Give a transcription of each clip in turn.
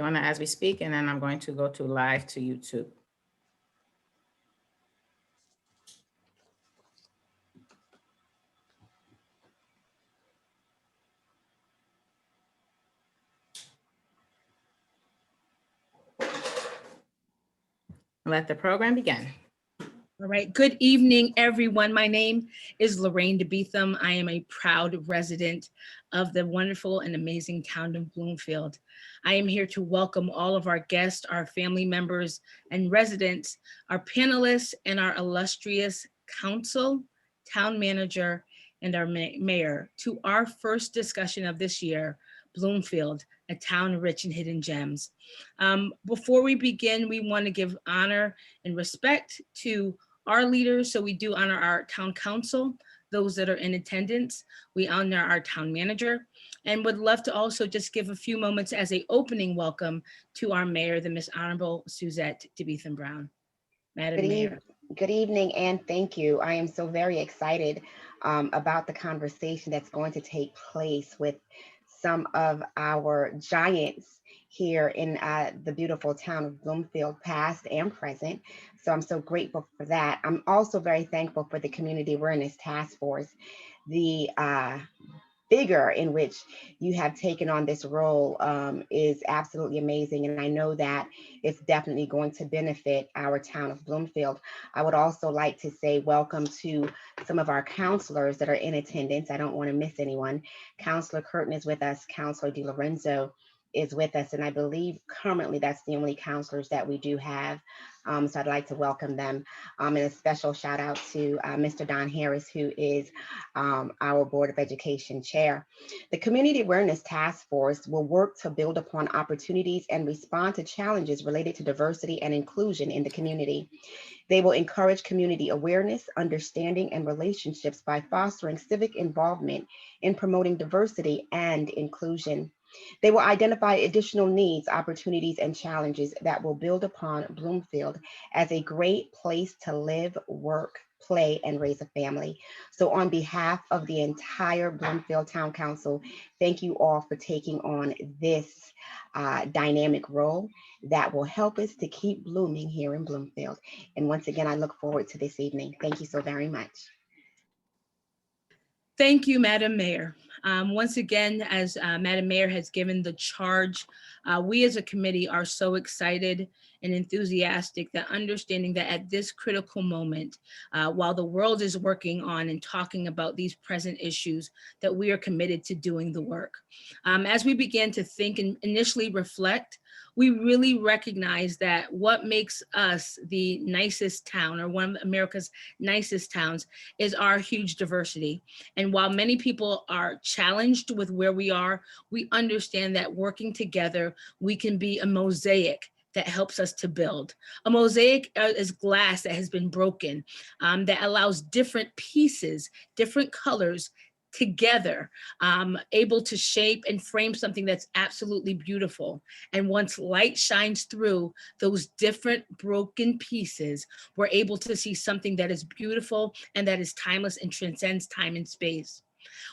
doing that as we speak, and then I'm going to go to live to YouTube. Let the program begin. All right. Good evening, everyone. My name is Lorraine DeBeetham. I am a proud resident of the wonderful and amazing town of Bloomfield. I am here to welcome all of our guests, our family members and residents, our panelists, and our illustrious council, town manager, and our mayor to our first discussion of this year, Bloomfield, a town rich in hidden gems. Before we begin, we want to give honor and respect to our leaders. So we do honor our town council, those that are in attendance. We honor our town manager, and would love to also just give a few moments as a opening welcome to our mayor, the Miss Honorable Suzette DeBeetham Brown. Madam Mayor. Good evening, and thank you. I am so very excited about the conversation that's going to take place with some of our giants here in the beautiful town of Bloomfield, past and present. So I'm so grateful for that. I'm also very thankful for the Community Awareness Task Force, the vigor in which you have taken on this role is absolutely amazing. And I know that it's definitely going to benefit our town of Bloomfield. I would also like to say welcome to some of our counselors that are in attendance. I don't want to miss anyone. Councilor Curtin is with us. Councilor DiLorenzo is with us. And I believe currently that's the only counselors that we do have. So I'd like to welcome them. And a special shout out to Mr. Don Harris, who is our Board of Education chair. The Community Awareness Task Force will work to build upon opportunities and respond to challenges related to diversity and inclusion in the community. They will encourage community awareness, understanding, and relationships by fostering civic involvement in promoting diversity and inclusion. They will identify additional needs, opportunities, and challenges that will build upon Bloomfield as a great place to live, work, play, and raise a family. So on behalf of the entire Bloomfield Town Council, thank you all for taking on this dynamic role that will help us to keep blooming here in Bloomfield. And once again, I look forward to this evening. Thank you so very much. Thank you, Madam Mayor. Once again, as Madam Mayor has given the charge, we as a committee are so excited and enthusiastic that understanding that at this critical moment, while the world is working on and talking about these present issues, that we are committed to doing the work. As we began to think and initially reflect, we really recognize that what makes us the nicest town, or one of America's nicest towns, is our huge diversity. And while many people are challenged with where we are, we understand that working together, we can be a mosaic that helps us to build. A mosaic is glass that has been broken, that allows different pieces, different colors together, able to shape and frame something that's absolutely beautiful. And once light shines through those different broken pieces, we're able to see something that is beautiful and that is timeless and transcends time and space.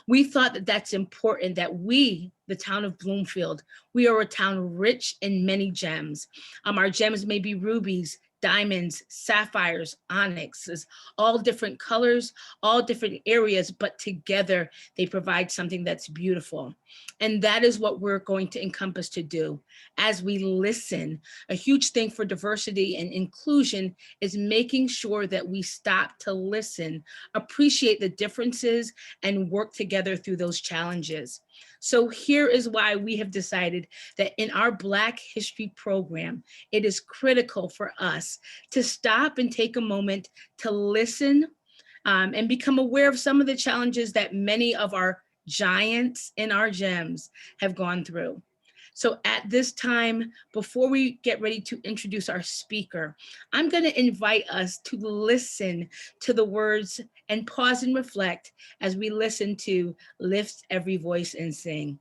We thought that that's important, that we, the town of Bloomfield, we are a town rich in many gems. Our gems may be rubies, diamonds, sapphires, onyxes, all different colors, all different areas, but together they provide something that's beautiful. And that is what we're going to encompass to do as we listen. A huge thing for diversity and inclusion is making sure that we stop to listen, appreciate the differences, and work together through those challenges. So here is why we have decided that in our Black History program, it is critical for us to stop and take a moment to listen and become aware of some of the challenges that many of our giants in our gems have gone through. So at this time, before we get ready to introduce our speaker, I'm going to invite us to listen to the words and pause and reflect as we listen to Lift Every Voice and Sing.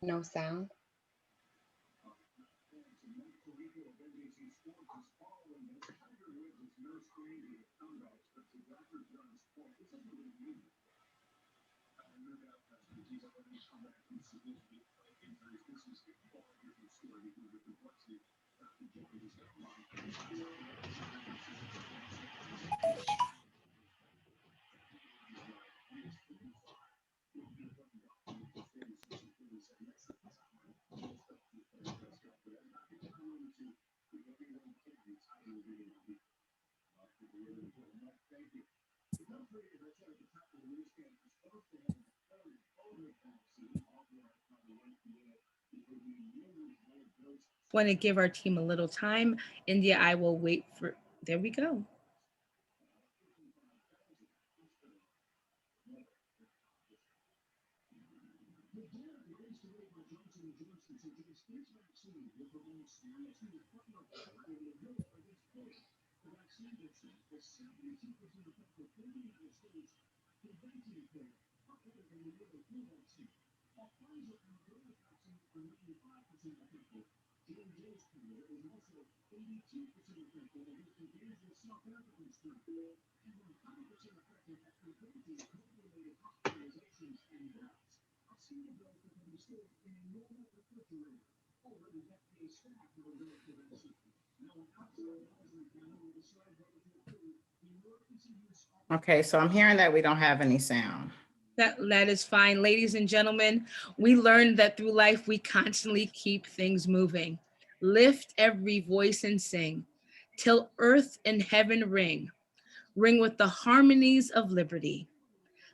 No sound. Want to give our team a little time. India, I will wait for, there we go. Okay, so I'm hearing that we don't have any sound. That is fine. Ladies and gentlemen, we learned that through life, we constantly keep things moving. Lift every voice and sing till earth and heaven ring, ring with the harmonies of liberty.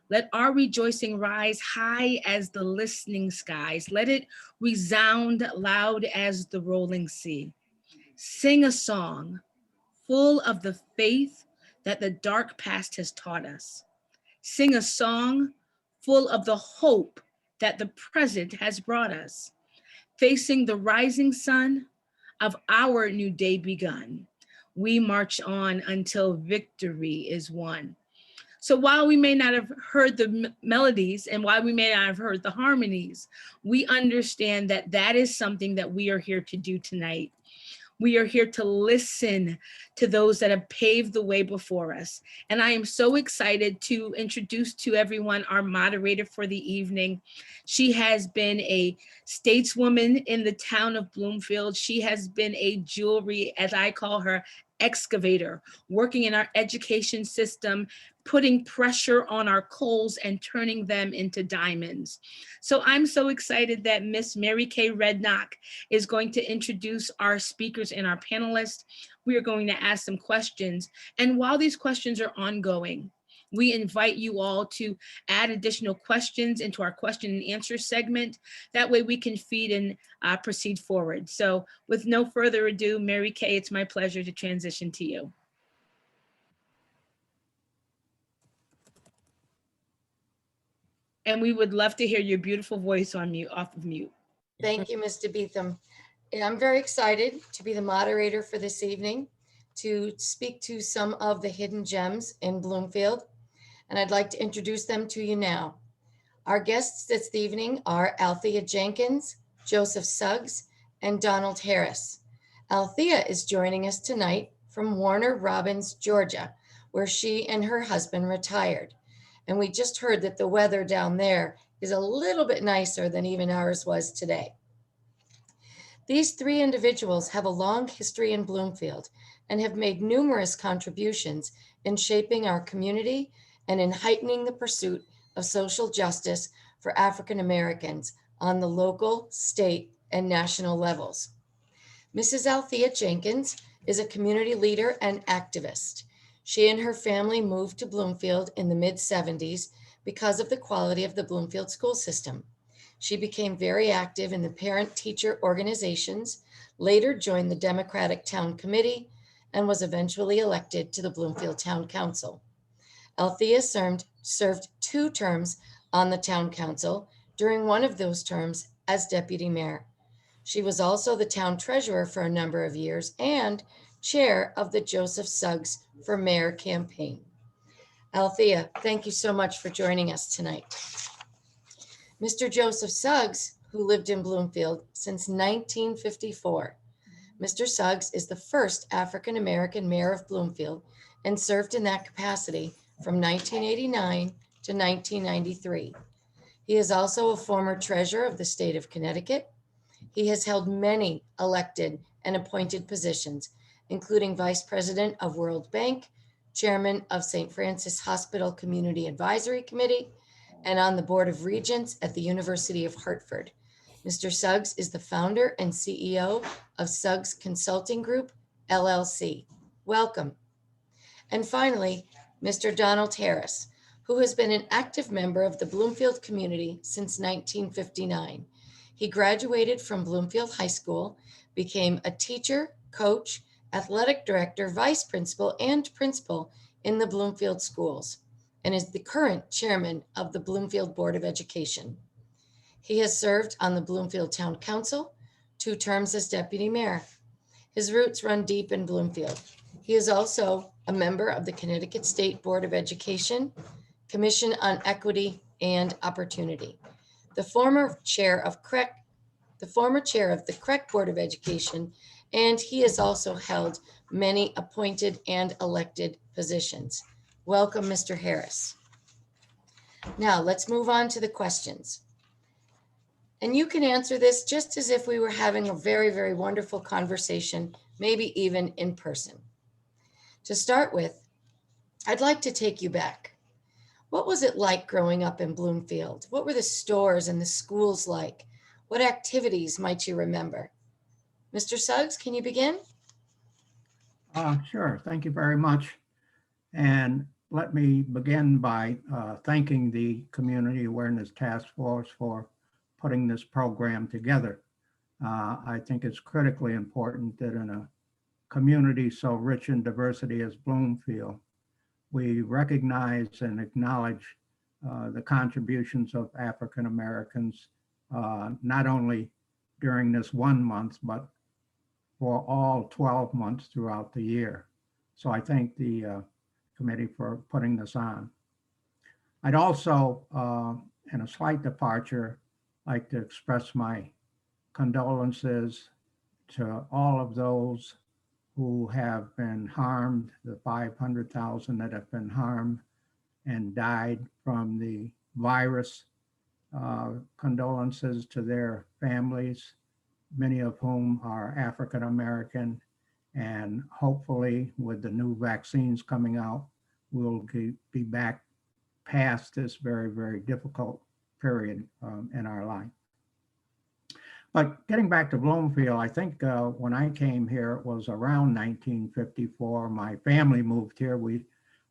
Let our rejoicing rise high as the listening skies. Let it resound loud as the rolling sea. Sing a song full of the faith that the dark past has taught us. Sing a song full of the hope that the present has brought us. Facing the rising sun of our new day begun, we march on until victory is won. So while we may not have heard the melodies and while we may not have heard the harmonies, we understand that that is something that we are here to do tonight. We are here to listen to those that have paved the way before us. And I am so excited to introduce to everyone our moderator for the evening. She has been a stateswoman in the town of Bloomfield. She has been a jewelry, as I call her, excavator, working in our education system, putting pressure on our coals and turning them into diamonds. So I'm so excited that Miss Mary Kay Redknapp is going to introduce our speakers and our panelists. We are going to ask some questions. And while these questions are ongoing, we invite you all to add additional questions into our question and answer segment. That way we can feed and proceed forward. So with no further ado, Mary Kay, it's my pleasure to transition to you. And we would love to hear your beautiful voice on mute, off of mute. Thank you, Mr. Beetham. And I'm very excited to be the moderator for this evening to speak to some of the hidden gems in Bloomfield. And I'd like to introduce them to you now. Our guests this evening are Althea Jenkins, Joseph Suggs, and Donald Harris. Althea is joining us tonight from Warner Robins, Georgia, where she and her husband retired. And we just heard that the weather down there is a little bit nicer than even ours was today. These three individuals have a long history in Bloomfield and have made numerous contributions in shaping our community and in heightening the pursuit of social justice for African Americans on the local, state, and national levels. Mrs. Althea Jenkins is a community leader and activist. She and her family moved to Bloomfield in the mid-70s because of the quality of the Bloomfield school system. She became very active in the parent-teacher organizations, later joined the Democratic Town Committee, and was eventually elected to the Bloomfield Town Council. Althea served 2 terms on the Town Council, during one of those terms as deputy mayor. She was also the town treasurer for a number of years and chair of the Joseph Suggs for Mayor campaign. Althea, thank you so much for joining us tonight. Mr. Joseph Suggs, who lived in Bloomfield since 1954. Mr. Suggs is the first African-American mayor of Bloomfield and served in that capacity from 1989 to 1993. He is also a former treasurer of the state of Connecticut. He has held many elected and appointed positions, including vice president of World Bank, chairman of St. Francis Hospital Community Advisory Committee, and on the Board of Regents at the University of Hartford. Mr. Suggs is the founder and CEO of Suggs Consulting Group, LLC. Welcome. And finally, Mr. Donald Harris, who has been an active member of the Bloomfield community since 1959. He graduated from Bloomfield High School, became a teacher, coach, athletic director, vice principal, and principal in the Bloomfield schools, and is the current chairman of the Bloomfield Board of Education. He has served on the Bloomfield Town Council, 2 terms as deputy mayor. His roots run deep in Bloomfield. He is also a member of the Connecticut State Board of Education, Commission on Equity and Opportunity, the former chair of the CREC Board of Education, and he has also held many appointed and elected positions. Welcome, Mr. Harris. Now let's move on to the questions. And you can answer this just as if we were having a very, very wonderful conversation, maybe even in person. To start with, I'd like to take you back. What was it like growing up in Bloomfield? What were the stores and the schools like? What activities might you remember? Mr. Suggs, can you begin? Sure, thank you very much. And let me begin by thanking the Community Awareness Task Force for putting this program together. I think it's critically important that in a community so rich in diversity as Bloomfield, we recognize and acknowledge the contributions of African Americans, not only during this 1 month, but for all 12 months throughout the year. So I thank the committee for putting this on. I'd also, in a slight departure, like to express my condolences to all of those who have been harmed, the 500,000 that have been harmed and died from the virus. Condolences to their families, many of whom are African American, and hopefully with the new vaccines coming out, we'll be back past this very, very difficult period in our life. But getting back to Bloomfield, I think when I came here, it was around 1954. My family moved here. We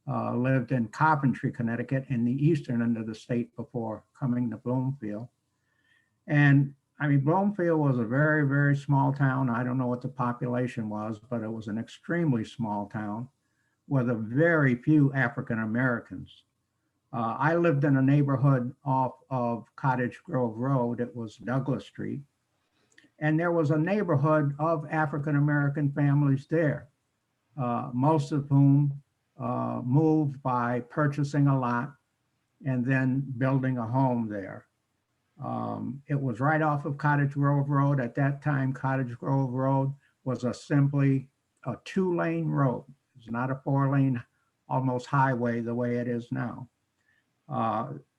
lived in Coventry, Connecticut, in the eastern end of the state before coming to Bloomfield. And I mean, Bloomfield was a very, very small town. I don't know what the population was, but it was an extremely small town with a very few African Americans. I lived in a neighborhood off of Cottage Grove Road. It was Douglas Street. And there was a neighborhood of African American families there, most of whom moved by purchasing a lot and then building a home there. It was right off of Cottage Grove Road. At that time, Cottage Grove Road was simply a 2-lane road. It's not a 4-lane, almost highway the way it is now.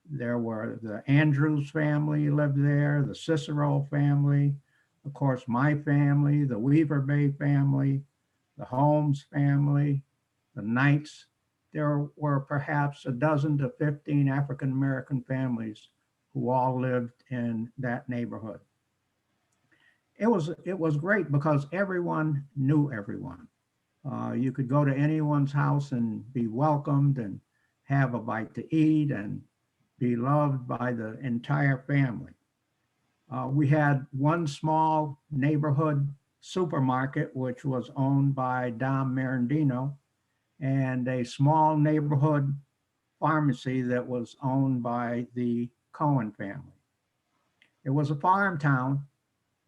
There were the Andrews family lived there, the Cicero family, of course, my family, the Weaver Bay family, the Holmes family, the Knights. There were perhaps a dozen to 15 African American families who all lived in that neighborhood. It was great because everyone knew everyone. You could go to anyone's house and be welcomed and have a bite to eat and be loved by the entire family. We had one small neighborhood supermarket, which was owned by Dom Marandino, and a small neighborhood pharmacy that was owned by the Cohen family. It was a farm town,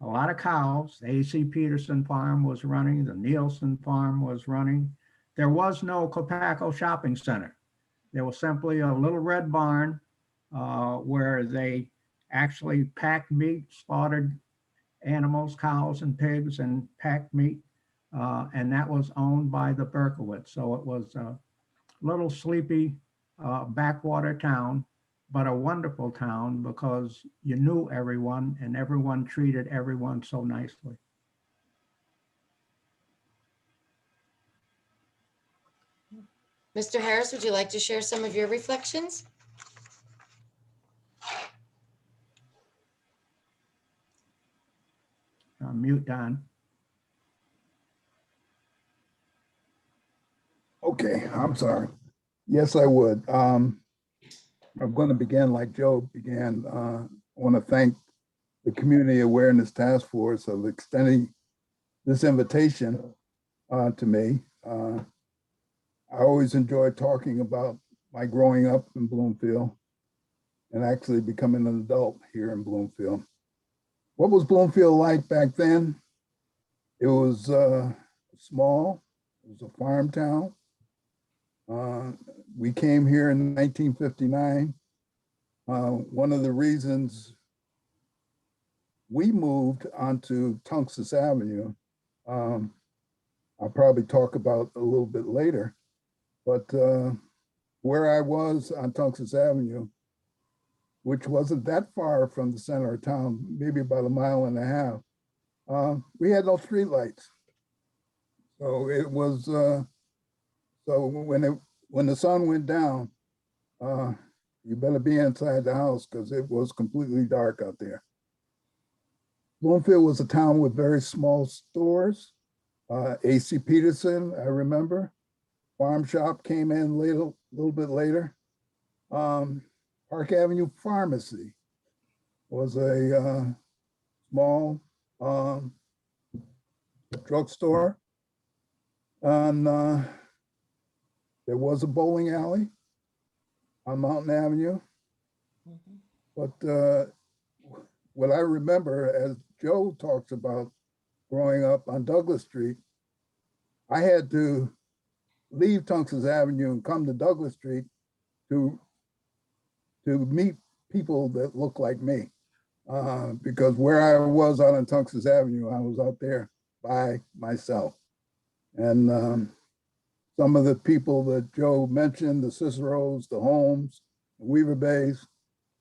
a lot of cows. The A.C. Peterson farm was running, the Nielsen farm was running. There was no Copaco shopping center. There was simply a little red barn where they actually packed meat, slaughtered animals, cows and pigs, and packed meat. And that was owned by the Berkowitz. So it was a little sleepy backwater town, but a wonderful town because you knew everyone and everyone treated everyone so nicely. Mr. Harris, would you like to share some of your reflections? Mute, Don. Okay, I'm sorry. Yes, I would. I'm going to begin like Joe began. I want to thank the Community Awareness Task Force of extending this invitation to me. I always enjoy talking about my growing up in Bloomfield and actually becoming an adult here in Bloomfield. What was Bloomfield like back then? It was small, it was a farm town. We came here in 1959. One of the reasons we moved onto Tunxus Avenue, I'll probably talk about a little bit later, but where I was on Tunxus Avenue, which wasn't that far from the center of town, maybe about 1.5 miles, we had no streetlights. So it was, so when the sun went down, you better be inside the house because it was completely dark out there. Bloomfield was a town with very small stores. A.C. Peterson, I remember. Farm shop came in later, a little bit later. Park Avenue Pharmacy was a small drugstore. And there was a bowling alley on Mountain Avenue. But what I remember, as Joe talks about growing up on Douglas Street, I had to leave Tunxus Avenue and come to Douglas Street to meet people that look like me. Because where I was out on Tunxus Avenue, I was out there by myself. And some of the people that Joe mentioned, the Ciceros, the Holmes, the Weaver Bays,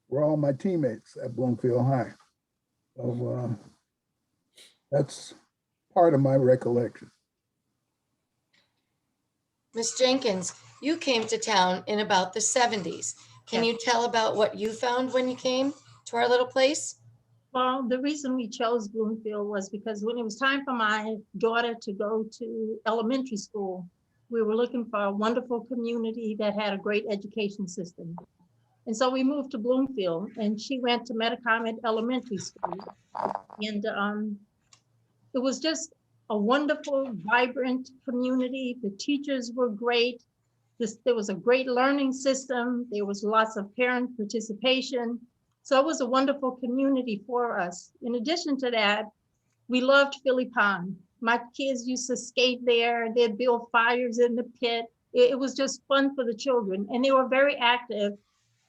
were all my teammates at Bloomfield High. So that's part of my recollection. Ms. Jenkins, you came to town in about the 70s. Can you tell about what you found when you came to our little place? Well, the reason we chose Bloomfield was because when it was time for my daughter to go to elementary school, we were looking for a wonderful community that had a great education system. And so we moved to Bloomfield and she went to Metacomet Elementary School. And it was just a wonderful, vibrant community. The teachers were great. There was a great learning system. There was lots of parent participation. So it was a wonderful community for us. In addition to that, we loved Philly Pond. My kids used to skate there. They'd build fires in the pit. It was just fun for the children. And they were very active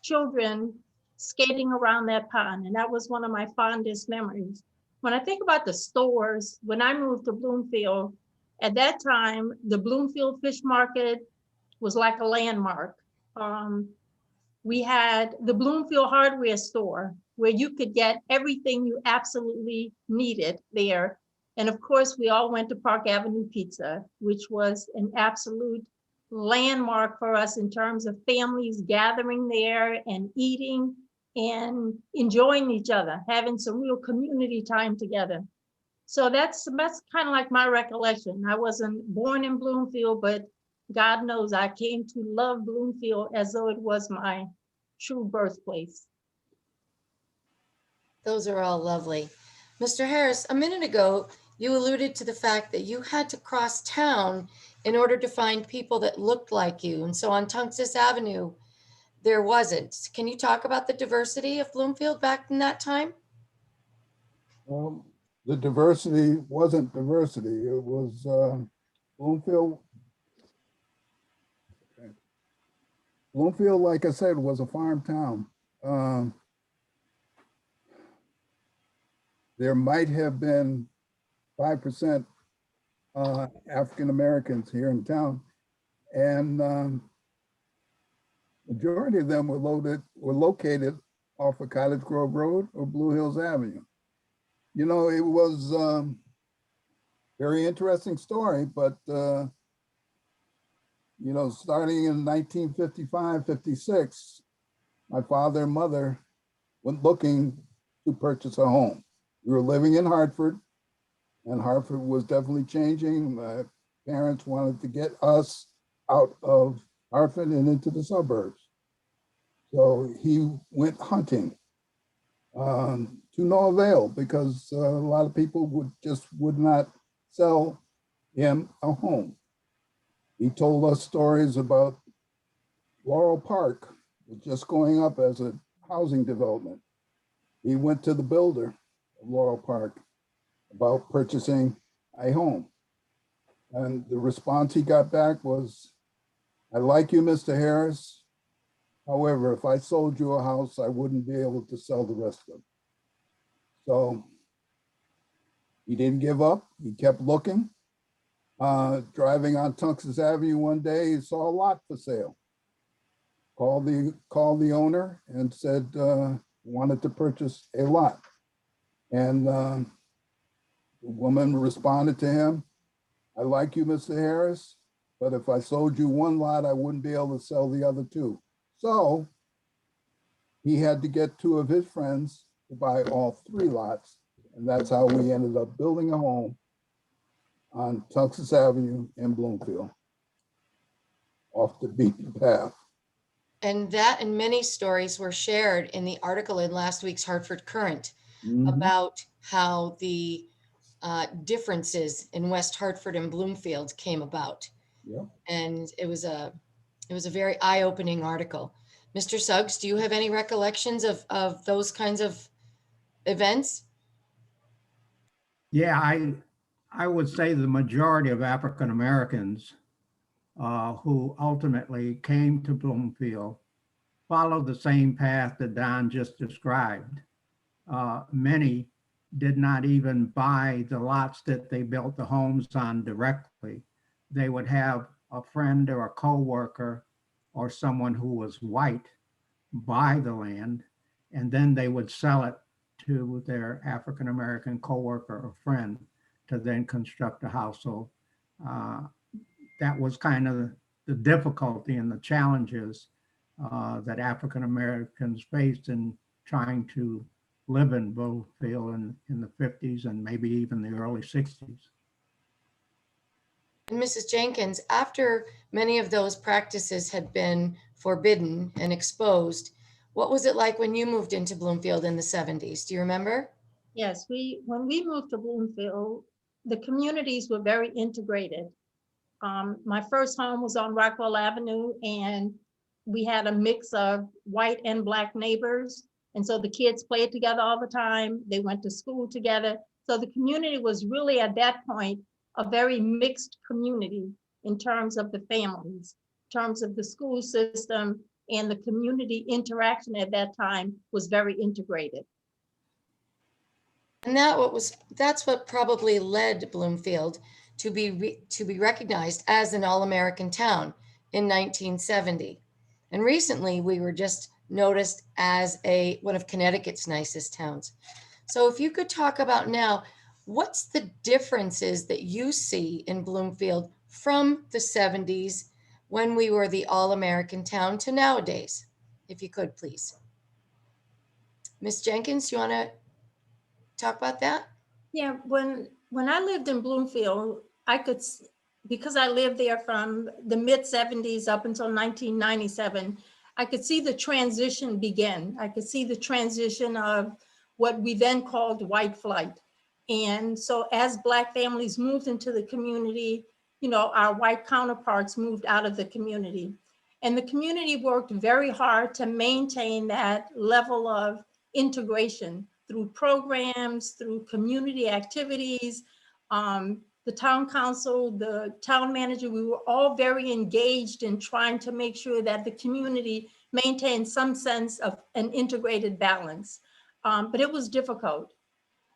children skating around that pond. And that was one of my fondest memories. When I think about the stores, when I moved to Bloomfield, at that time, the Bloomfield Fish Market was like a landmark. We had the Bloomfield Hardware Store where you could get everything you absolutely needed there. And of course, we all went to Park Avenue Pizza, which was an absolute landmark for us in terms of families gathering there and eating and enjoying each other, having some real community time together. So that's kind of like my recollection. I wasn't born in Bloomfield, but God knows I came to love Bloomfield as though it was my true birthplace. Those are all lovely. Mr. Harris, a minute ago, you alluded to the fact that you had to cross town in order to find people that looked like you. And so on Tungus Avenue, there wasn't. Can you talk about the diversity of Bloomfield back in that time? The diversity wasn't diversity. It was Bloomfield. Bloomfield, like I said, was a farm town. There might have been 5% African Americans here in town, and majority of them were located off of Cottage Grove Road or Blue Hills Avenue. You know, it was very interesting story, but you know, starting in 1955, 56, my father and mother went looking to purchase a home. We were living in Hartford, and Hartford was definitely changing. My parents wanted to get us out of Hartford and into the suburbs. So he went hunting to no avail, because a lot of people would not sell him a home. He told us stories about Laurel Park just going up as a housing development. He went to the builder of Laurel Park about purchasing a home. And the response he got back was, "I like you, Mr. Harris. However, if I sold you a house, I wouldn't be able to sell the rest of them." So he didn't give up. He kept looking. Driving on Tungus Avenue one day, he saw a lot for sale. Called the owner and said wanted to purchase a lot. And the woman responded to him, "I like you, Mr. Harris, but if I sold you one lot, I wouldn't be able to sell the other two." So he had to get two of his friends to buy all 3 lots. And that's how we ended up building a home on Tungus Avenue in Bloomfield, off the beaten path. And that and many stories were shared in the article in last week's Hartford Current Mhm. about how the differences in West Hartford and Bloomfield came about. Yep. And it was a very eye-opening article. Mr. Suggs, do you have any recollections of those kinds of events? Yeah, I would say the majority of African Americans who ultimately came to Bloomfield followed the same path that Don just described. Many did not even buy the lots that they built the homes on directly. They would have a friend or a co-worker or someone who was white buy the land, and then they would sell it to their African American co-worker or friend to then construct a house. So that was kind of the difficulty and the challenges that African Americans faced in trying to live in Bloomfield in the 50s and maybe even the early 60s. And Mrs. Jenkins, after many of those practices had been forbidden and exposed, what was it like when you moved into Bloomfield in the 70s? Do you remember? Yes, when we moved to Bloomfield, the communities were very integrated. My first home was on Rockwell Avenue, and we had a mix of white and Black neighbors. And so the kids played together all the time. They went to school together. So the community was really at that point a very mixed community in terms of the families, in terms of the school system, and the community interaction at that time was very integrated. And that's what probably led Bloomfield to be recognized as an all-American town in 1970. And recently we were just noticed as one of Connecticut's nicest towns. So if you could talk about now, what's the differences that you see in Bloomfield from the 70s when we were the all-American town to nowadays? If you could, please. Ms. Jenkins, you want to talk about that? Yeah, when I lived in Bloomfield, because I lived there from the mid 70s up until 1997, I could see the transition begin. I could see the transition of what we then called white flight. And so as Black families moved into the community, you know, our white counterparts moved out of the community. And the community worked very hard to maintain that level of integration through programs, through community activities. The town council, the town manager, we were all very engaged in trying to make sure that the community maintained some sense of an integrated balance. But it was difficult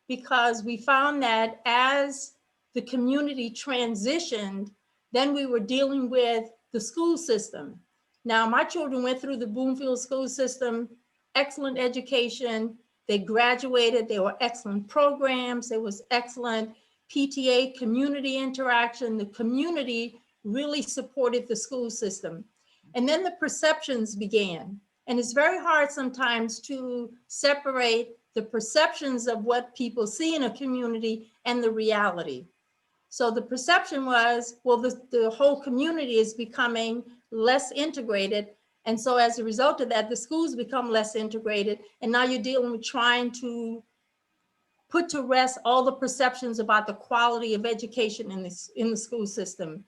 because we found that as the community transitioned, then we were dealing with the school system. Now, my children went through the Bloomfield school system, excellent education. They graduated, there were excellent programs, there was excellent PTA community interaction. The community really supported the school system. And then the perceptions began. And it's very hard sometimes to separate the perceptions of what people see in a community and the reality. So the perception was, well, the whole community is becoming less integrated. And so as a result of that, the schools become less integrated. And now you're dealing with trying to put to rest all the perceptions about the quality of education in the school system.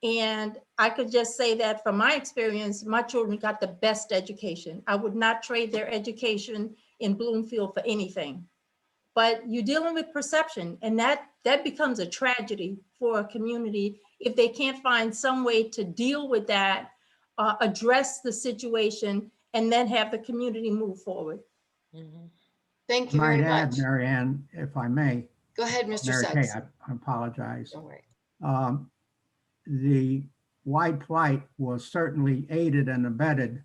And I could just say that from my experience, my children got the best education. I would not trade their education in Bloomfield for anything. But you're dealing with perception, and that becomes a tragedy for a community if they can't find some way to deal with that, address the situation, and then have the community move forward. Thank you very Might add, much. Mary Ann, if I may. Go ahead, Mr. Mary Kay, Sykes. I apologize. Don't worry. The white flight was certainly aided and abetted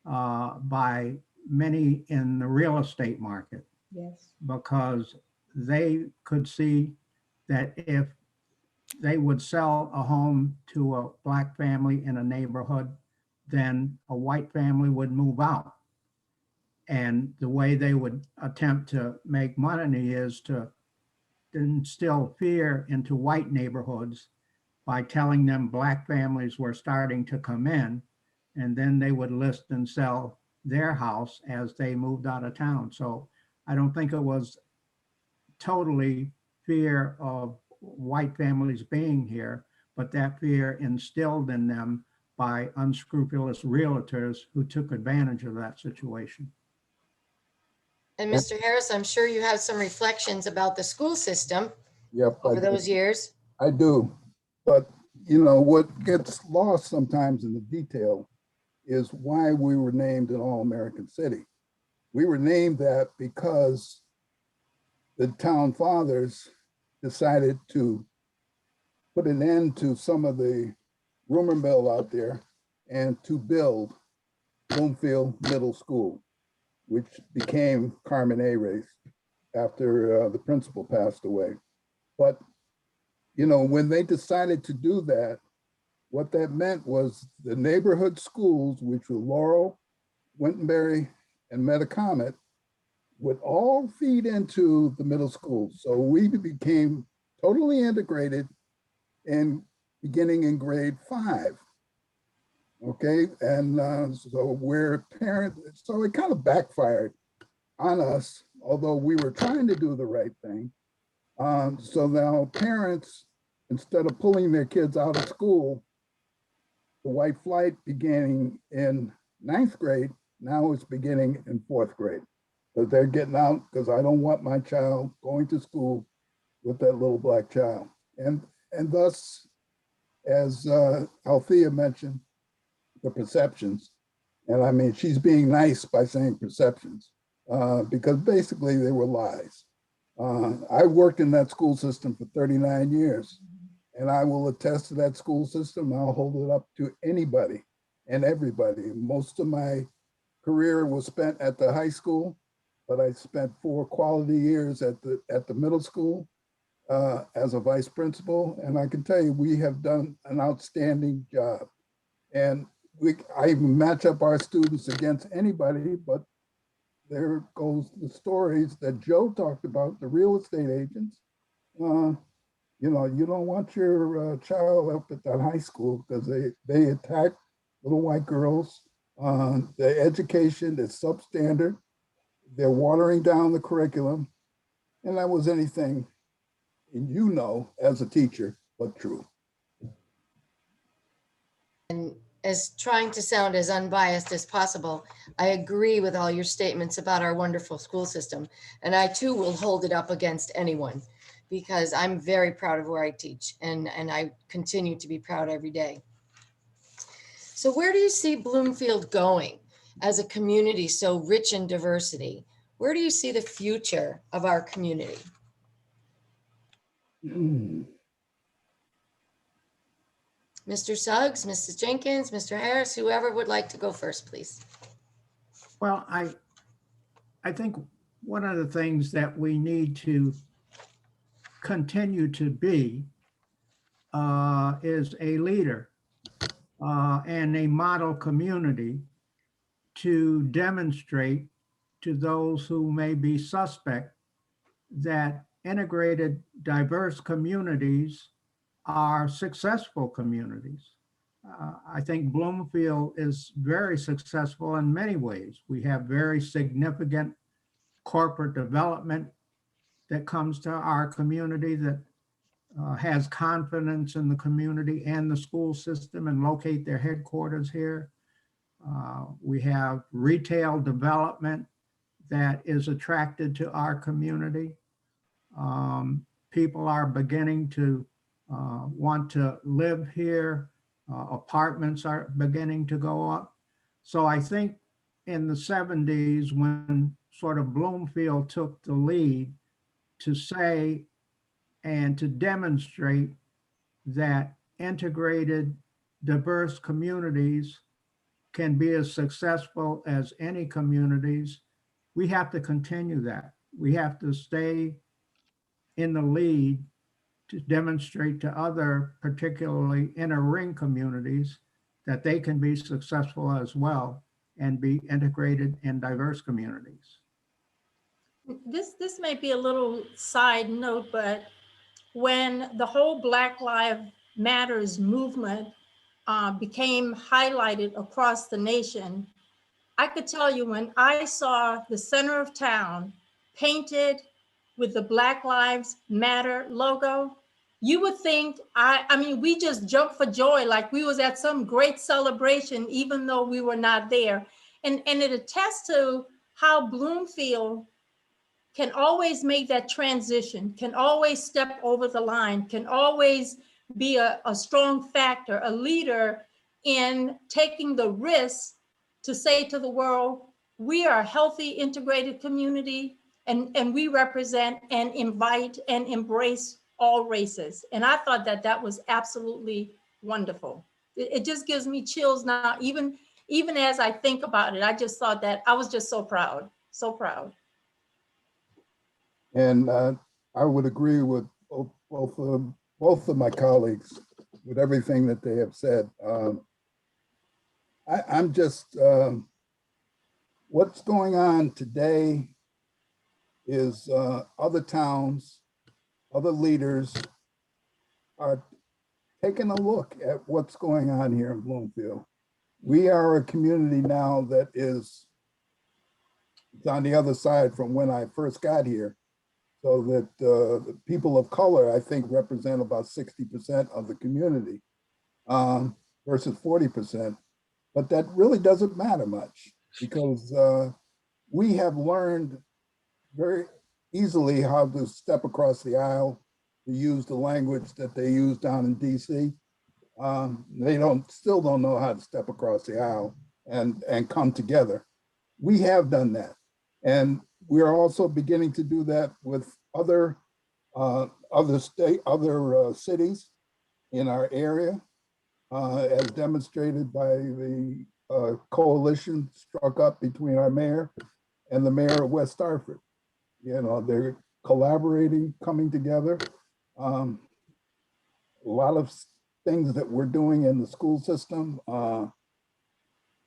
by many in the real estate market. Yes. Because they could see that if they would sell a home to a Black family in a neighborhood, then a white family would move out. And the way they would attempt to make money is to instill fear into white neighborhoods by telling them Black families were starting to come in, and then they would list and sell their house as they moved out of town. So I don't think it was totally fear of white families being here, but that fear instilled in them by unscrupulous realtors who took advantage of that situation. And Mr. Harris, I'm sure you have some reflections about the school system Yep. over those years. I do. But, you know, what gets lost sometimes in the detail is why we were named an All-American city. We were named that because the town fathers decided to put an end to some of the rumor mill out there and to build Bloomfield Middle School, which became Carmen A. Race after the principal passed away. But, you know, when they decided to do that, what that meant was the neighborhood schools, which were Laurel, Wintonbury, and Metacomet, would all feed into the middle school. So we became totally integrated and beginning in grade 5. Okay, and so we're parent, so it kind of backfired on us, although we were trying to do the right thing. So now parents, instead of pulling their kids out of school, the white flight beginning in 9th grade, now it's beginning in 4th grade. So they're getting out because I don't want my child going to school with that little Black child. And thus, as Althea mentioned, the perceptions. And I mean, she's being nice by saying perceptions because basically they were lies. I worked in that school system for 39 years and I will attest to that school system. I'll hold it up to anybody and everybody. Most of my career was spent at the high school, but I spent 4 quality years at the middle school as a vice principal. And I can tell you, we have done an outstanding job. And I match up our students against anybody, but there goes the stories that Joe talked about, the real estate agents. You know, you don't want your child up at that high school because they attack little white girls. The education is substandard. they're watering down the curriculum. And that was anything, and you know, as a teacher, but true. And as trying to sound as unbiased as possible, I agree with all your statements about our wonderful school system. And I too will hold it up against anyone because I'm very proud of where I teach and I continue to be proud every day. So where do you see Bloomfield going as a community so rich in diversity? Where do you see the future of our community? Mr. Suggs, Mrs. Jenkins, Mr. Harris, whoever would like to go first, please. Well, I think one of the things that we need to continue to be is a leader and a model community to demonstrate to those who may be suspect that integrated, diverse communities are successful communities. I think Bloomfield is very successful in many ways. We have very significant corporate development that comes to our community that has confidence in the community and the school system and locate their headquarters here. We have retail development that is attracted to our community. People are beginning to want to live here. Apartments are beginning to go up. So I think in the 70s, when sort of Bloomfield took the lead to say and to demonstrate that integrated, diverse communities can be as successful as any communities, we have to continue that. We have to stay in the lead to demonstrate to other, particularly inner ring communities, that they can be successful as well and be integrated in diverse communities. This may be a little side note, but when the whole Black Lives Matters movement became highlighted across the nation, I could tell you when I saw the center of town painted with the Black Lives Matter logo, you would think, I mean, we just jumped for joy like we was at some great celebration, even though we were not there. And it attests to how Bloomfield can always make that transition, can always step over the line, can always be a strong factor, a leader in taking the risk to say to the world, we are a healthy, integrated community, and we represent and invite and embrace all races. And I thought that that was absolutely wonderful. It just gives me chills now, even as I think about it. I just thought that I was just so proud, so proud. And I would agree with both of my colleagues with everything that they have said. I'm just, what's going on today is other towns, other leaders are taking a look at what's going on here in Bloomfield. We are a community now that is on the other side from when I first got here. So that the people of color, I think, represent about 60% of the community versus 40%. But that really doesn't matter much because we have learned very easily how to step across the aisle, to use the language that they use down in DC. They still don't know how to step across the aisle and come together. We have done that. And we are also beginning to do that with other cities in our area, as demonstrated by the coalition struck up between our mayor and the mayor of West Starford. You know, they're collaborating, coming together. A lot of things that we're doing in the school system.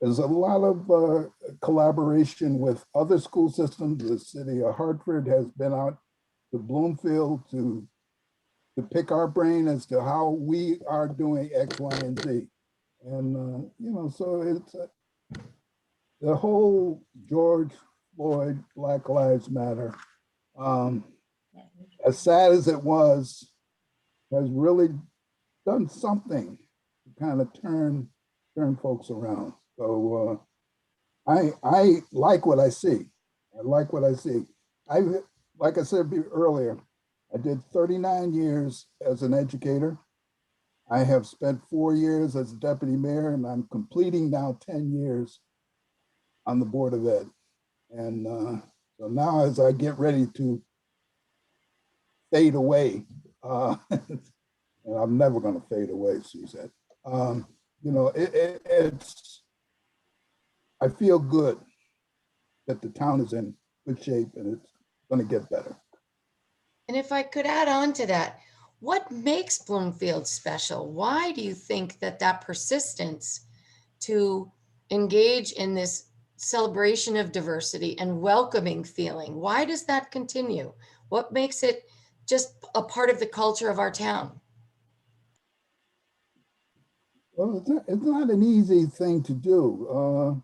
There's a lot of collaboration with other school systems. The city of Hartford has been out to Bloomfield to pick our brain as to how we are doing X, Y, and Z. And, you know, so it's the whole George Floyd, Black Lives Matter, as sad as it was, has really done something to kind of turn folks around. So I like what I see. I like what I see. Like I said earlier, I did 39 years as an educator. I have spent 4 years as a deputy mayor, and I'm completing now 10 years on the Board of Ed. And so now as I get ready to fade away, and I'm never going to fade away, Suzette. You know, it's, I feel good that the town is in good shape and it's going to get better. And if I could add on to that, what makes Bloomfield special? Why do you think that that persistence to engage in this celebration of diversity and welcoming feeling, why does that continue? What makes it just a part of the culture of our town? Well, it's not an easy thing to do.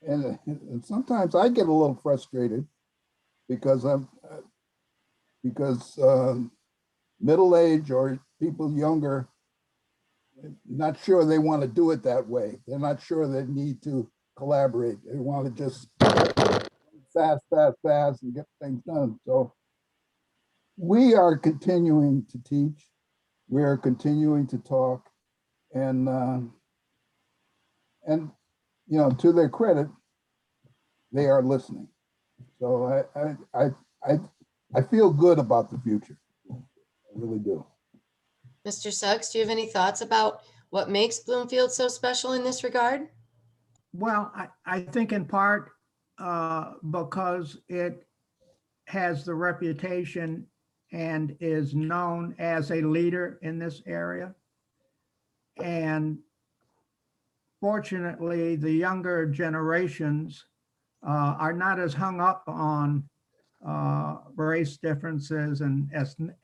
And sometimes I get a little frustrated because middle age or people younger, not sure they want to do it that way. They're not sure they need to collaborate. They want to just fast and get things done. So we are continuing to teach. We are continuing to talk, and you know, to their credit, they are listening. So I feel good about the future. I really do. Mr. Suggs, do you have any thoughts about what makes Bloomfield so special in this regard? Well, I think in part because it has the reputation and is known as a leader in this area. And fortunately, the younger generations are not as hung up on race differences and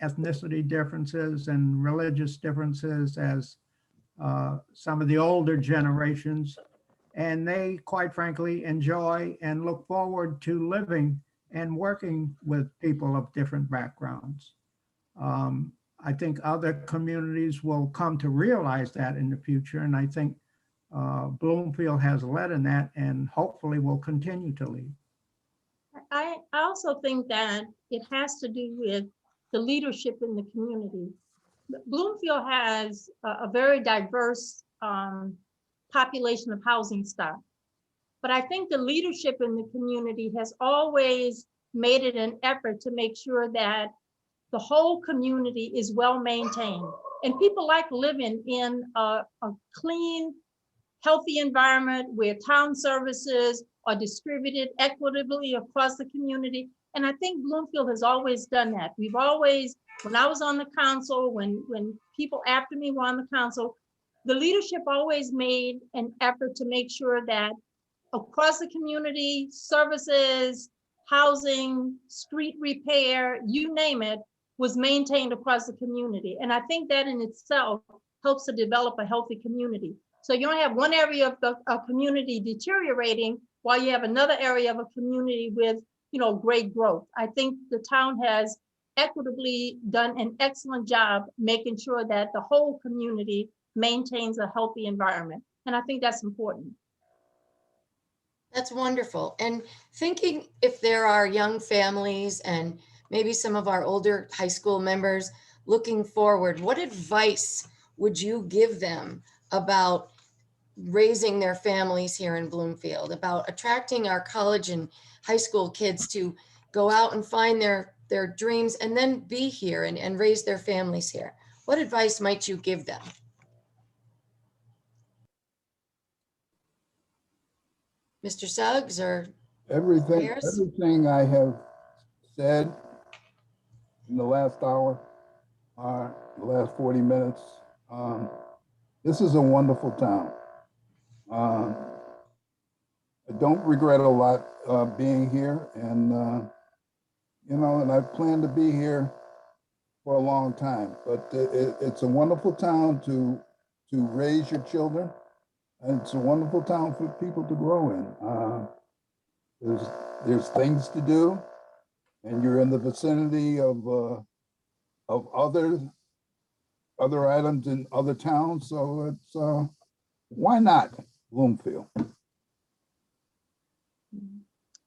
ethnicity differences and religious differences as some of the older generations. And they, quite frankly, enjoy and look forward to living and working with people of different backgrounds. I think other communities will come to realize that in the future. And I think Bloomfield has led in that and hopefully will continue to lead. I also think that it has to do with the leadership in the community. Bloomfield has a very diverse population of housing stock. But I think the leadership in the community has always made it an effort to make sure that the whole community is well maintained. And people like living in a clean, healthy environment where town services are distributed equitably across the community. And I think Bloomfield has always done that. We've always, when I was on the council, when people after me were on the council, the leadership always made an effort to make sure that across the community, services, housing, street repair, you name it, was maintained across the community. And I think that in itself helps to develop a healthy community. So you don't have one area of the community deteriorating while you have another area of a community with, you know, great growth. I think the town has equitably done an excellent job making sure that the whole community maintains a healthy environment. And I think that's important. That's wonderful. And thinking if there are young families and maybe some of our older high school members looking forward, what advice would you give them about raising their families here in Bloomfield, about attracting our college and high school kids to go out and find their dreams and then be here and raise their families here? What advice might you give them? Mr. Suggs or everything I have said in the last hour, the last 40 minutes, this is a wonderful town. I don't regret a lot being here, and you know, and I plan to be here for a long time. But it's a wonderful town to raise your children, and it's a wonderful town for people to grow in. There's things to do, and you're in the vicinity of other items in other towns. So it's why not Bloomfield?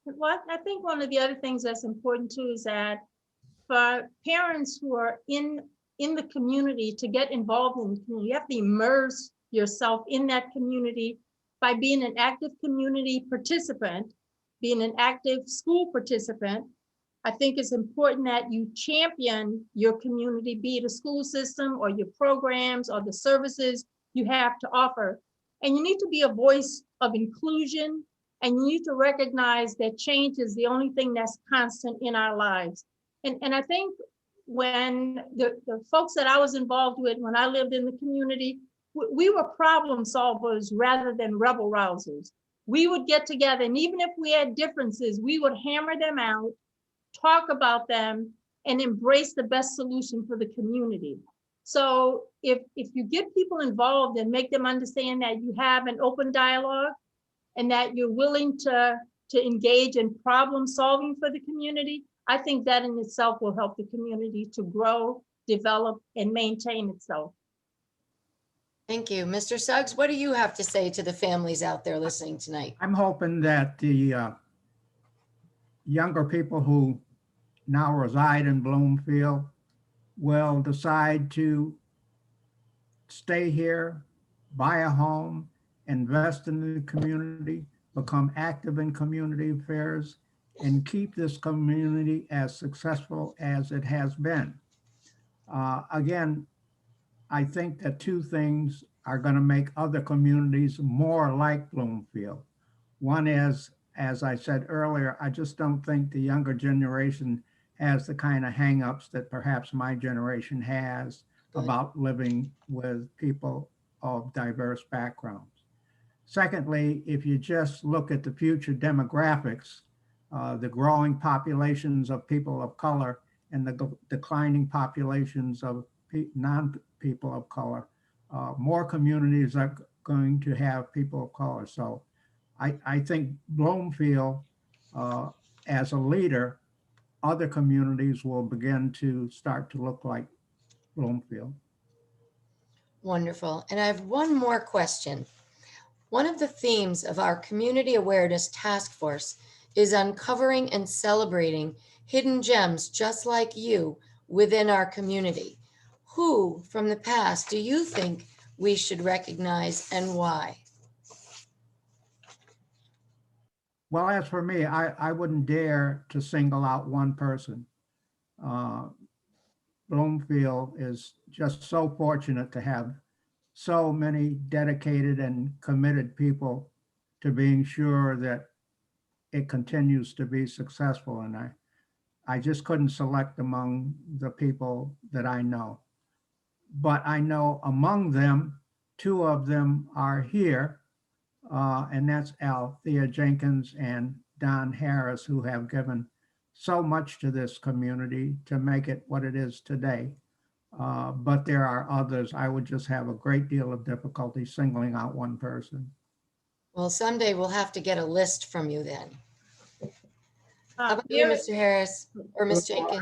Well, I think one of the other things that's important too is that for parents who are in the community to get involved in the community, you have to immerse yourself in that community by being an active community participant, being an active school participant. I think it's important that you champion your community, be it a school system or your programs or the services you have to offer. And you need to be a voice of inclusion, and you need to recognize that change is the only thing that's constant in our lives. And I think when the folks that I was involved with when I lived in the community, we were problem solvers rather than rebel rousers. We would get together, and even if we had differences, we would hammer them out, talk about them, and embrace the best solution for the community. So if you get people involved and make them understand that you have an open dialogue and that you're willing to engage in problem solving for the community, I think that in itself will help the community to grow, develop, and maintain itself. Thank you. Mr. Suggs, what do you have to say to the families out there listening tonight? I'm hoping that the younger people who now reside in Bloomfield will decide to stay here, buy a home, invest in the community, become active in community affairs, and keep this community as successful as it has been. Again, I think that two things are going to make other communities more like Bloomfield. One is, as I said earlier, I just don't think the younger generation has the kind of hangups that perhaps my generation has about living with people of diverse backgrounds. Secondly, if you just look at the future demographics, the growing populations of people of color and the declining populations of non-people of color, more communities are going to have people of color. So I think Bloomfield, as a leader, other communities will begin to start to look like Bloomfield. Wonderful. And I have one more question. One of the themes of our Community Awareness Task Force is uncovering and celebrating hidden gems just like you within our community. Who from the past do you think we should recognize and why? Well, as for me, I wouldn't dare to single out one person. Bloomfield is just so fortunate to have so many dedicated and committed people to being sure that it continues to be successful. And I just couldn't select among the people that I know. But I know among them, two of them are here, and that's Althea Jenkins and Don Harris, who have given so much to this community to make it what it is today. But there are others. I would just have a great deal of difficulty singling out one person. Well, someday we'll have to get a list from you then. How about you, Mr. Harris or Ms. Jenkins?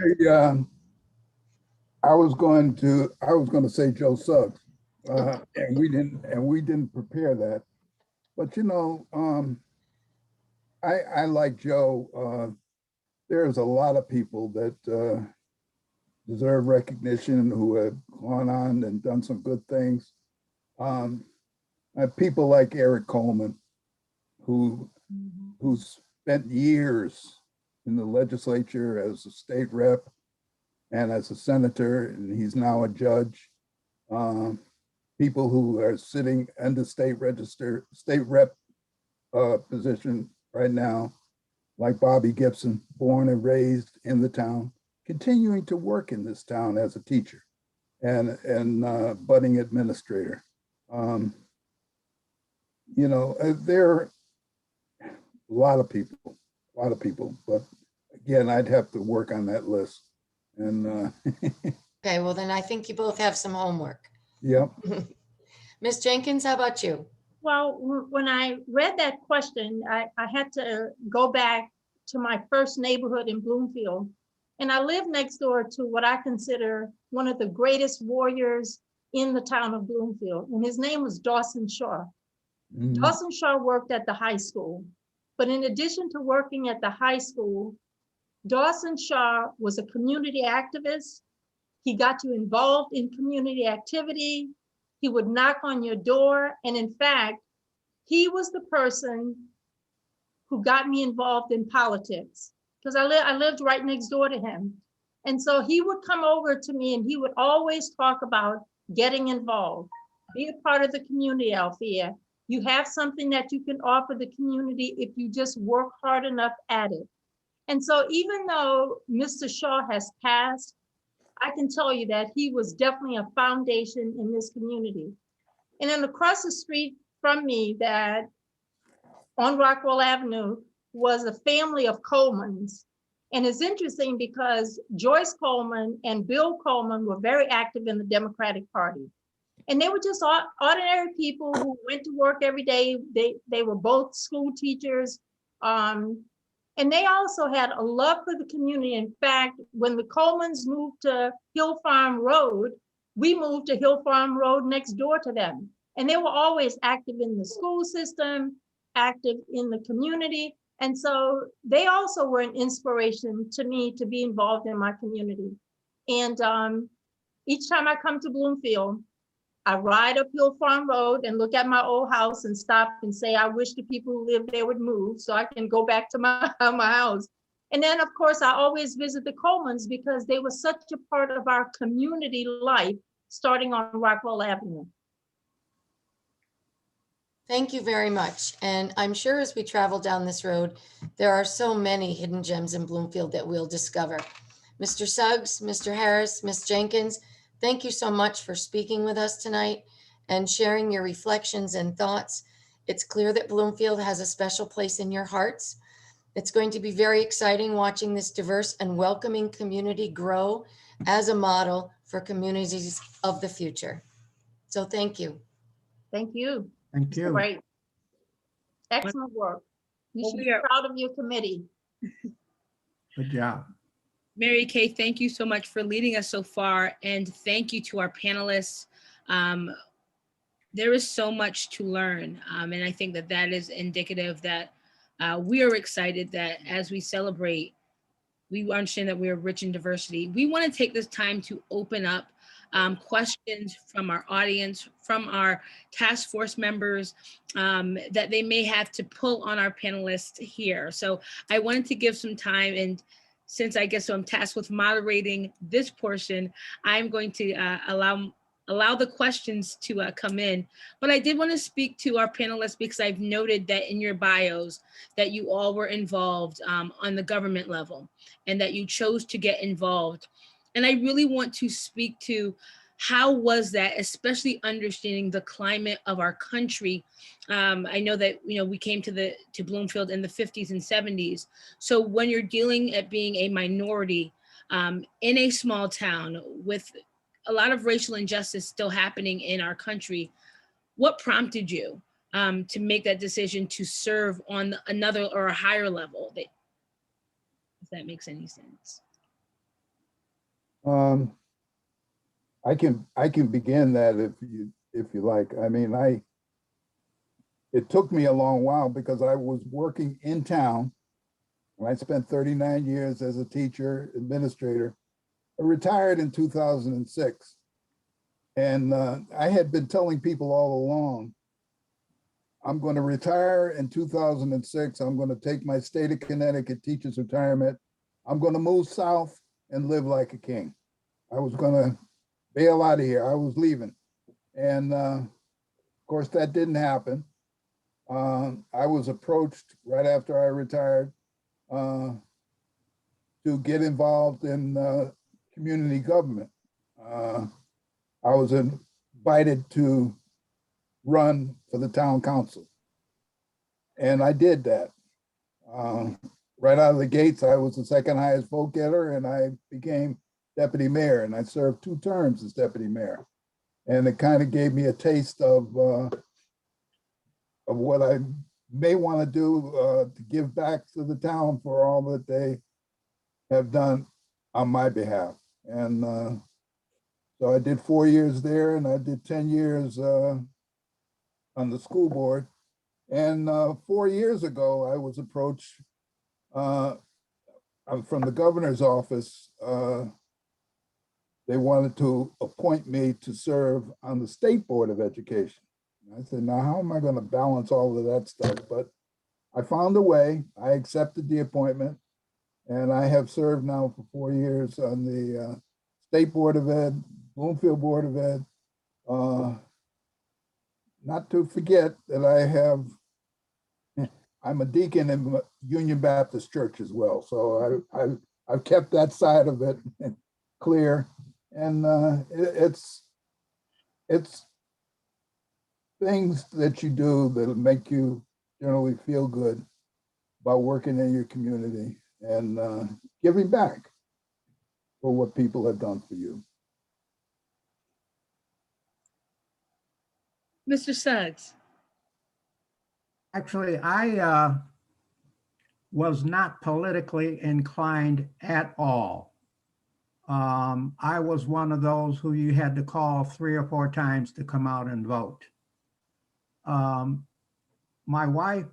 I was going to say Joe Suggs, and we didn't prepare that. But you know, I like Joe. There's a lot of people that deserve recognition who have gone on and done some good things. People like Eric Coleman, who spent years in the legislature as a state rep and as a senator, and he's now a judge. People who are sitting in the state rep position right now, like Bobby Gibson, born and raised in the town, continuing to work in this town as a teacher and budding administrator. You know, there are a lot of people, but again, I'd have to work on that list. And Okay, well then I think you both have some homework. Yep. Ms. Jenkins, how about you? Well, when I read that question, I had to go back to my first neighborhood in Bloomfield. And I live next door to what I consider one of the greatest warriors in the town of Bloomfield. And his name was Dawson Shaw. Mhm. Dawson Shaw worked at the high school. But in addition to working at the high school, Dawson Shaw was a community activist. He got you involved in community activity. He would knock on your door. And in fact, he was the person who got me involved in politics because I lived right next door to him. And so he would come over to me and he would always talk about getting involved, be a part of the community, Althea. You have something that you can offer the community if you just work hard enough at it. And so even though Mr. Shaw has passed, I can tell you that he was definitely a foundation in this community. And then across the street from me, that on Rockwell Avenue, was a family of Colemans. And it's interesting because Joyce Coleman and Bill Coleman were very active in the Democratic Party. And they were just ordinary people who went to work every day. They were both school teachers. And they also had a love for the community. In fact, when the Colemans moved to Hill Farm Road, we moved to Hill Farm Road next door to them. And they were always active in the school system, active in the community. And so they also were an inspiration to me to be involved in my community. And each time I come to Bloomfield, I ride up Hill Farm Road and look at my old house and stop and say, I wish the people who live there would move so I can go back to my house. And then, of course, I always visit the Colemans because they were such a part of our community life starting on Rockwell Avenue. Thank you very much. And I'm sure as we travel down this road, there are so many hidden gems in Bloomfield that we'll discover. Mr. Suggs, Mr. Harris, Ms. Jenkins, thank you so much for speaking with us tonight and sharing your reflections and thoughts. It's clear that Bloomfield has a special place in your hearts. It's going to be very exciting watching this diverse and welcoming community grow as a model for communities of the future. So thank you. Thank you. Thank you. Great. Excellent work. You Well, should we be are- proud of your committee. Good job. Mary Kay, thank you so much for leading us so far. And thank you to our panelists. There is so much to learn. And I think that that is indicative that we are excited that as we celebrate, we understand that we are rich in diversity. We want to take this time to open up questions from our audience, from our task force members that they may have to pull on our panelists here. So I wanted to give some time, and since I guess I'm tasked with moderating this portion, I'm going to allow the questions to come in. But I did want to speak to our panelists because I've noted that in your bios that you all were involved on the government level and that you chose to get involved. And I really want to speak to how was that, especially understanding the climate of our country. I know that we came to Bloomfield in the 50s and 70s. So when you're dealing at being a minority in a small town with a lot of racial injustice still happening in our country, what prompted you to make that decision to serve on another or a higher level? If that makes any sense. I can begin that if you like. I mean, it took me a long while because I was working in town. I spent 39 years as a teacher, administrator. I retired in 2006. And I had been telling people all along, I'm going to retire in 2006. I'm going to take my state of Connecticut teacher's retirement. I'm going to move south and live like a king. I was going to bail out of here. I was leaving. And of course, that didn't happen. I was approached right after I retired to get involved in community government. I was invited to run for the town council. And I did that. Right out of the gates, I was the second highest vote getter, and I became deputy mayor, and I served 2 terms as deputy mayor. And it kind of gave me a taste of of what I may want to do to give back to the town for all that they have done on my behalf. And so I did 4 years there, and I did 10 years on the school board. And 4 years ago, I was approached from the governor's office. They wanted to appoint me to serve on the State Board of Education. I said, now how am I going to balance all of that stuff? But I found a way. I accepted the appointment, and I have served now for 4 years on the State Board of Ed, Bloomfield Board of Ed. Not to forget that I'm a deacon in Union Baptist Church as well. So I've kept that side of it clear. And it's things that you do that make you generally feel good about working in your community and giving back for what people have done for you. Mr. Suggs. Actually, I was not politically inclined at all. I was one of those who you had to call 3 or 4 times to come out and vote. My wife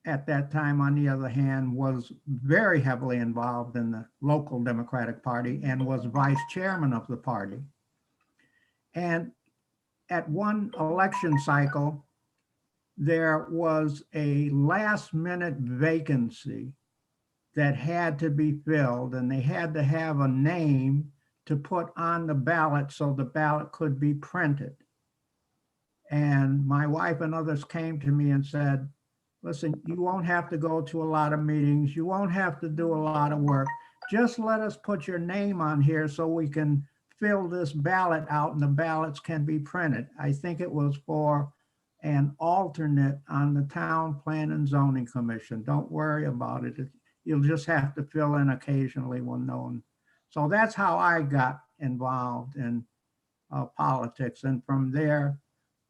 at that time, on the other hand, was very heavily involved in the local Democratic Party and was vice chairman of the party. And at one election cycle, there was a last-minute vacancy that had to be filled, and they had to have a name to put on the ballot so the ballot could be printed. And my wife and others came to me and said, listen, you won't have to go to a lot of meetings. You won't have to do a lot of work. Just let us put your name on here so we can fill this ballot out and the ballots can be printed. I think it was for an alternate on the Town Plan and Zoning Commission. Don't worry about it. You'll just have to fill in occasionally when known. So that's how I got involved in politics. And from there,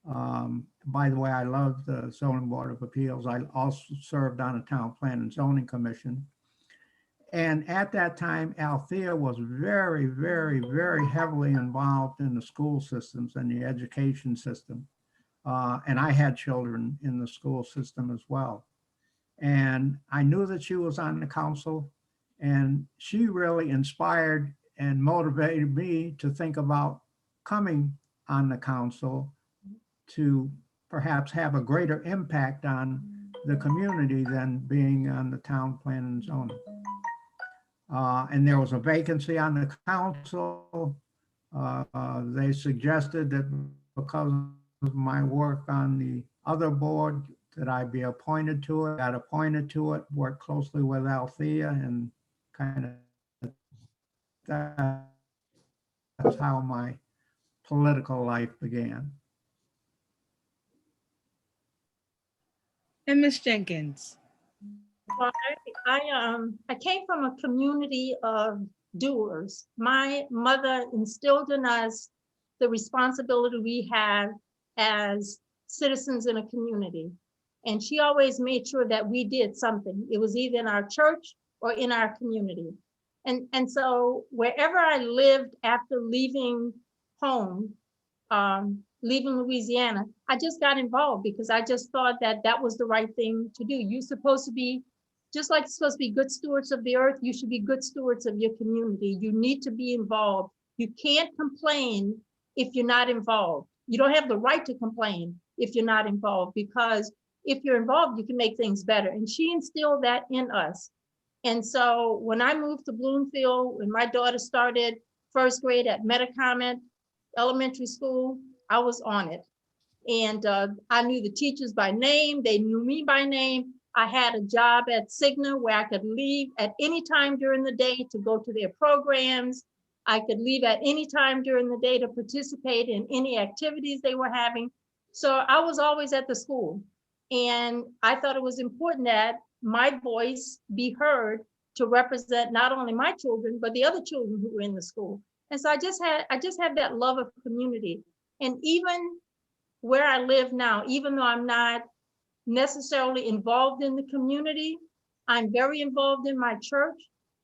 by the way, I love the Zoning Board of Appeals. I also served on a Town Plan and Zoning Commission. And at that time, Althea was very, very, very heavily involved in the school systems and the education system. And I had children in the school system as well. And I knew that she was on the council, and she really inspired and motivated me to think about coming on the council to perhaps have a greater impact on the community than being on the Town Plan and Zoning. And there was a vacancy on the council. They suggested that because of my work on the other board, that I be appointed to it. Got appointed to it, worked closely with Althea, and kind of that's how my political life began. And Ms. Jenkins. Well, I came from a community of doers. My mother instilled in us the responsibility we have as citizens in a community. And she always made sure that we did something. It was either in our church or in our community. And so wherever I lived after leaving home, leaving Louisiana, I just got involved because I just thought that that was the right thing to do. You're supposed to be, just like you're supposed to be good stewards of the earth, you should be good stewards of your community. You need to be involved. You can't complain if you're not involved. You don't have the right to complain if you're not involved, because if you're involved, you can make things better. And she instilled that in us. And so when I moved to Bloomfield, when my daughter started first grade at Metacomet Elementary School, I was on it. And I knew the teachers by name. They knew me by name. I had a job at Cigna where I could leave at any time during the day to go to their programs. I could leave at any time during the day to participate in any activities they were having. So I was always at the school. And I thought it was important that my voice be heard to represent not only my children, but the other children who were in the school. And so I just had that love of community. And even where I live now, even though I'm not necessarily involved in the community. I'm very involved in my church,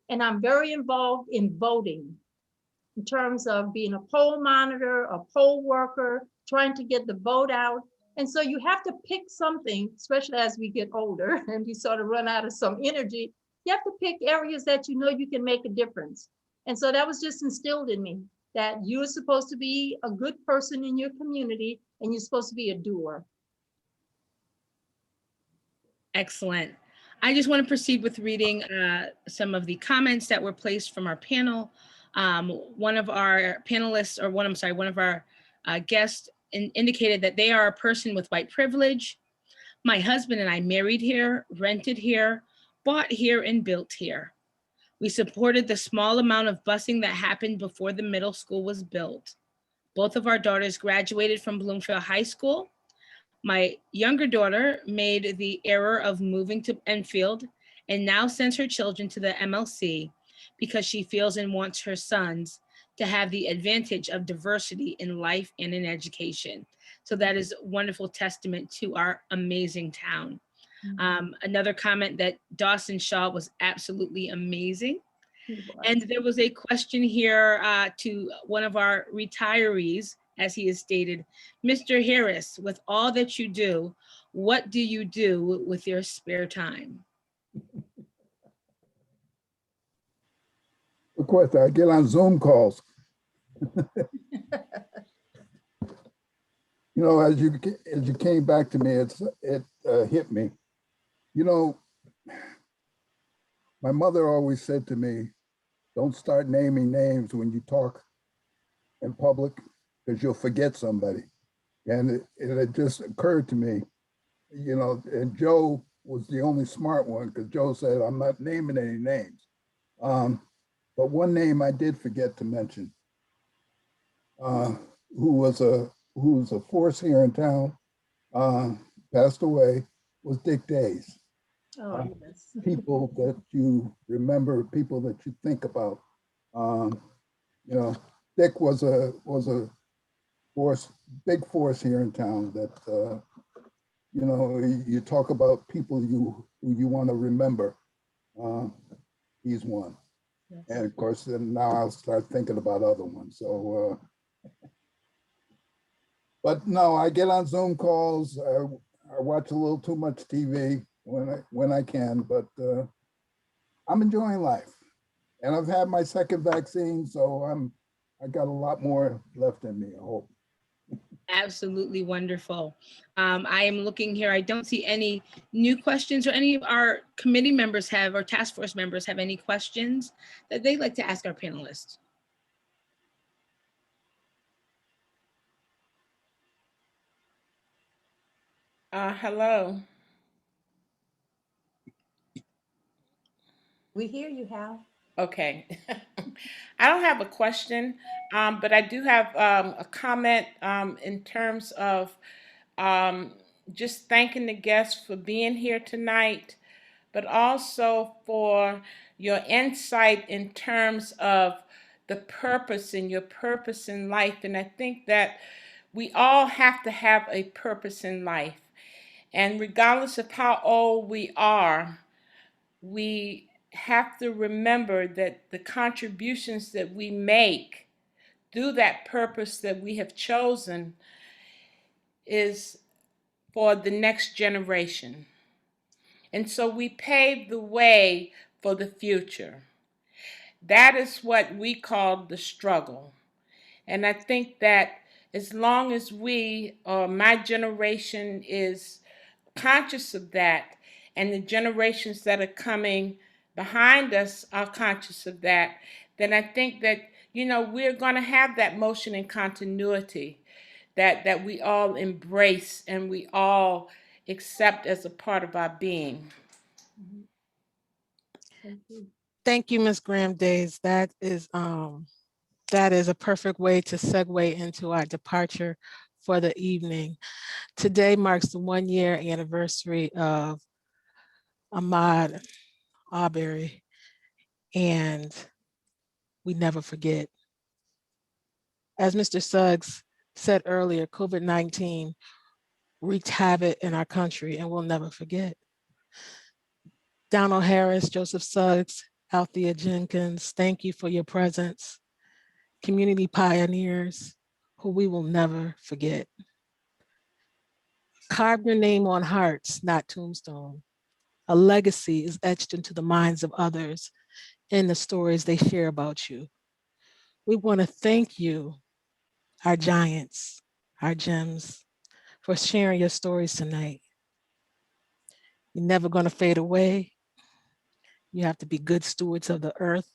and I'm very involved in voting in terms of being a poll monitor, a poll worker, trying to get the vote out. And so you have to pick something, especially as we get older and you sort of run out of some energy. You have to pick areas that you know you can make a difference. And so that was just instilled in me, that you're supposed to be a good person in your community and you're supposed to be a doer. Excellent. I just want to proceed with reading some of the comments that were placed from our panel. One of our panelists, or one of our guests indicated that they are a person with white privilege. My husband and I married here, rented here, bought here, and built here. We supported the small amount of busing that happened before the middle school was built. Both of our daughters graduated from Bloomfield High School. My younger daughter made the error of moving to Enfield and now sends her children to the MLC because she feels and wants her sons to have the advantage of diversity in life and in education. So that is a wonderful testament to our amazing town. Another comment that Dawson Shaw was absolutely amazing. And there was a question here to one of our retirees, as he has stated, Mr. Harris, with all that you do, what do you do with your spare time? Of course, I get on Zoom calls. You know, as you came back to me, it hit me. You know, my mother always said to me, don't start naming names when you talk in public because you'll forget somebody. And it just occurred to me, you know, and Joe was the only smart one because Joe said, I'm not naming any names. But one name I did forget to mention, who's a force here in town, passed away, was Dick Days. Oh, yes. People that you remember, people that you think about. You know, Dick was a force, big force here in town that, you know, you talk about people who you want to remember. He's one. Yes. And of course, then now I'll start thinking about other ones. So, but no, I get on Zoom calls. I watch a little too much TV when I can, but I'm enjoying life. And I've had my second vaccine, so I got a lot more left in me, I hope. Absolutely wonderful. I am looking here. I don't see any new questions, or any of our committee members have, or task force members have any questions that they'd like to ask our panelists. Hello. We hear you, Hal. Okay. I don't have a question, but I do have a comment in terms of just thanking the guests for being here tonight, but also for your insight in terms of the purpose and your purpose in life. And I think that we all have to have a purpose in life. And regardless of how old we are, we have to remember that the contributions that we make through that purpose that we have chosen is for the next generation. And so we pave the way for the future. That is what we call the struggle. And I think that as long as we, or my generation, is conscious of that, and the generations that are coming behind us are conscious of that, then I think that, you know, we're going to have that motion and continuity that we all embrace and we all accept as a part of our being. Thank you. Thank you, Ms. Graham Days. That is a perfect way to segue into our departure for the evening. Today marks the 1-year anniversary of Ahmaud Arbery, and we never forget. As Mr. Suggs said earlier, COVID-19 wreaked havoc in our country and we'll never forget. Donald Harris, Joseph Suggs, Althea Jenkins, thank you for your presence. Community pioneers who we will never forget. Carve your name on hearts, not tombstone. A legacy is etched into the minds of others in the stories they share about you. We want to thank you, our giants, our gems, for sharing your stories tonight. You're never going to fade away. You have to be good stewards of the earth.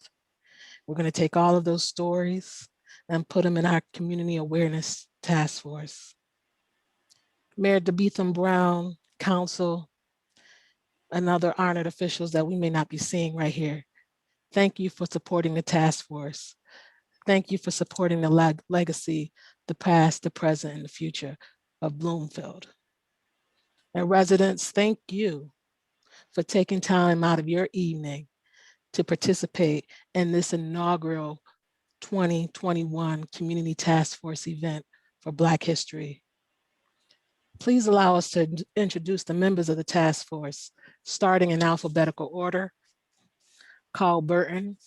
We're going to take all of those stories and put them in our community awareness task force. Mayor DeBeetham Brown, council, and other honored officials that we may not be seeing right here. Thank you for supporting the task force. Thank you for supporting the legacy, the past, the present, and the future of Bloomfield. And residents, thank you for taking time out of your evening to participate in this inaugural 2021 Community Task Force event for Black History. Please allow us to introduce the members of the task force, starting in alphabetical order. Carl Burton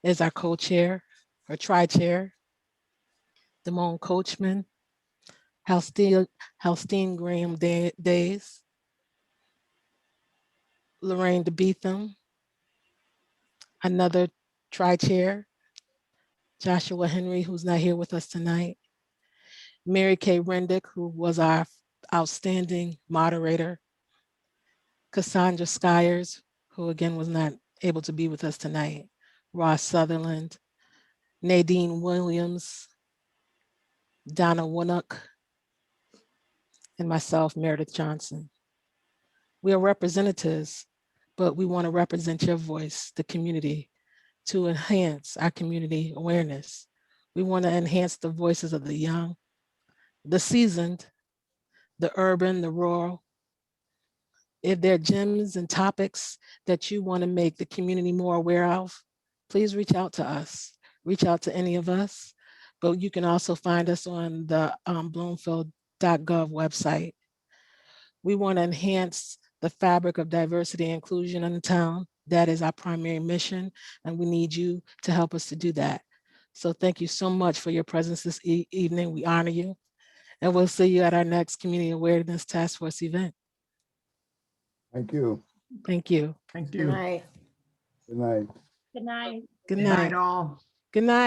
is our co-chair or tri-chair. Damone Coachman, Halstein Graham Days, Lorraine DeBeetham, another tri-chair, Joshua Henry, who's not here with us tonight, Mary Kay Rendick, who was our outstanding moderator, Cassandra Skyers, who again was not able to be with us tonight, Ross Sutherland, Nadine Williams, Donna Winnock, and myself, Meredith Johnson. We are representatives, but we want to represent your voice, the community, to enhance our community awareness. We want to enhance the voices of the young, the seasoned, the urban, the rural. If there are gems and topics that you want to make the community more aware of, please reach out to us. Reach out to any of us, but you can also find us on the bloomfield.gov website. We want to enhance the fabric of diversity and inclusion in the town. That is our primary mission, and we need you to help us to do that. So thank you so much for your presence this evening. We honor you, and we'll see you at our next Community Awareness Task Force event. Thank you. Thank you. Thank Good you. night. Good night. Good night. Good Good night, night. all. Good night.